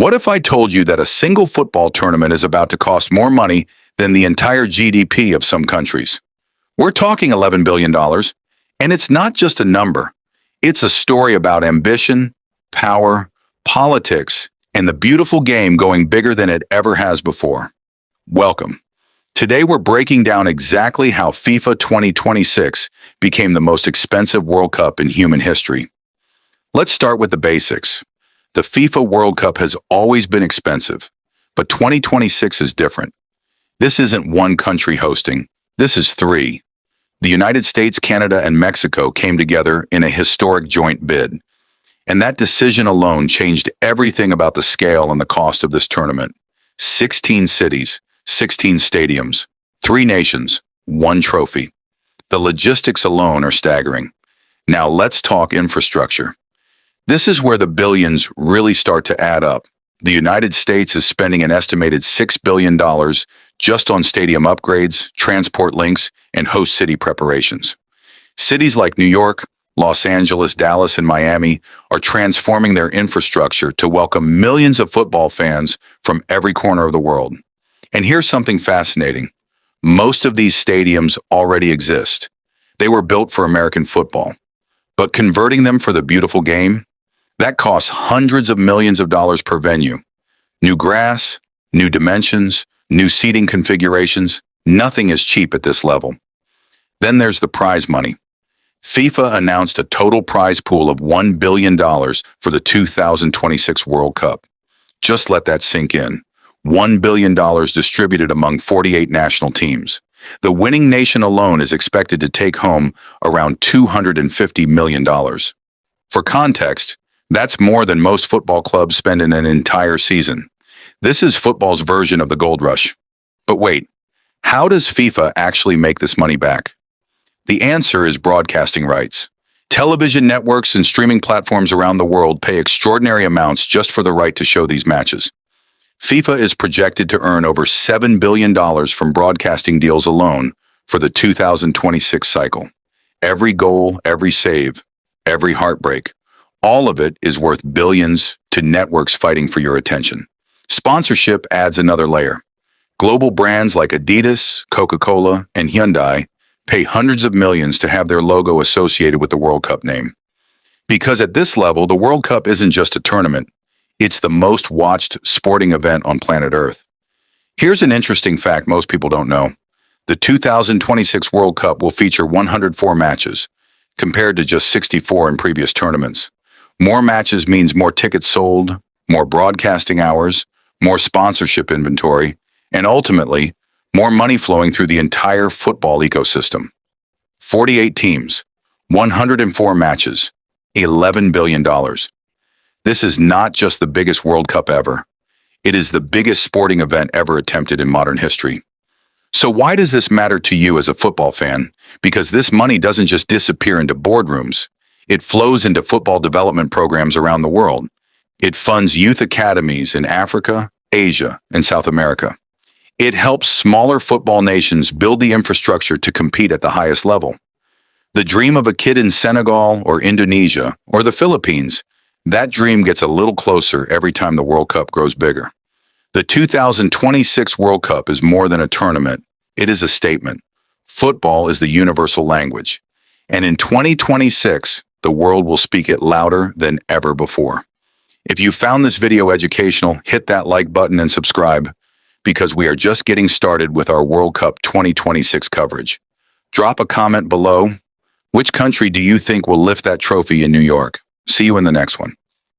What if I told you that a single football tournament is about to cost more money than the entire GDP of some countries? We're talking $11 billion, and it's not just a number. It's a story about ambition, power, politics, and the beautiful game going bigger than it ever has before. Welcome. Today we're breaking down exactly how FIFA 2026 became the most expensive World Cup in human history. Let's start with the basics. The FIFA World Cup has always been expensive, but 2026 is different. This isn't one country hosting, this is three. The United States, Canada, and Mexico came together in a historic joint bid. And that decision alone changed everything about the scale and the cost of this tournament. 16 cities, 16 stadiums, 3 nations, 1 trophy. The logistics alone are staggering. Now let's talk infrastructure. This is where the billions really start to add up. The United States is spending an estimated $6 billion just on stadium upgrades, transport links, and host city preparations. Cities like New York, Los Angeles, Dallas, and Miami are transforming their infrastructure to welcome millions of football fans from every corner of the world. And here's something fascinating. Most of these stadiums already exist. They were built for American football. But converting them for the beautiful game, that costs hundreds of millions of dollars per venue. New grass, new dimensions, new seating configurations, nothing is cheap at this level. Then there's the prize money. FIFA announced a total prize pool of $1 billion for the 2026 World Cup. Just let that sink in. $1 billion distributed among 48 national teams. The winning nation alone is expected to take home around $250 million. For context, that's more than most football clubs spend in an entire season. This is football's version of the gold rush. But wait, how does FIFA actually make this money back? The answer is broadcasting rights. Television networks and streaming platforms around the world pay extraordinary amounts just for the right to show these matches. FIFA is projected to earn over $7 billion from broadcasting deals alone for the 2026 cycle. Every goal, every save, every heartbreak, all of it is worth billions to networks fighting for your attention. Sponsorship adds another layer. Global brands like Adidas, Coca-Cola, and Hyundai pay hundreds of millions to have their logo associated with the World Cup name. Because at this level, the World Cup isn't just a tournament, it's the most watched sporting event on planet Earth. Here's an interesting fact most people don't know. The 2026 World Cup will feature 104 matches, compared to just 64 in previous tournaments. More matches means more tickets sold, more broadcasting hours, more sponsorship inventory, and ultimately, more money flowing through the entire football ecosystem. 48 teams, 104 matches, $11 billion. This is not just the biggest World Cup ever. It is the biggest sporting event ever attempted in modern history. So why does this matter to you as a football fan? Because this money doesn't just disappear into boardrooms. It flows into football development programs around the world. It funds youth academies in Africa, Asia, and South America. It helps smaller football nations build the infrastructure to compete at the highest level. The dream of a kid in Senegal or Indonesia or the Philippines, that dream gets a little closer every time the World Cup grows bigger. The 2026 World Cup is more than a tournament. It is a statement. Football is the universal language. And in 2026, the world will speak it louder than ever before. If you found this video educational, hit that like button and subscribe, because we are just getting started with our World Cup 2026 coverage. Drop a comment below. Which country do you think will lift that trophy in New York? See you in the next one.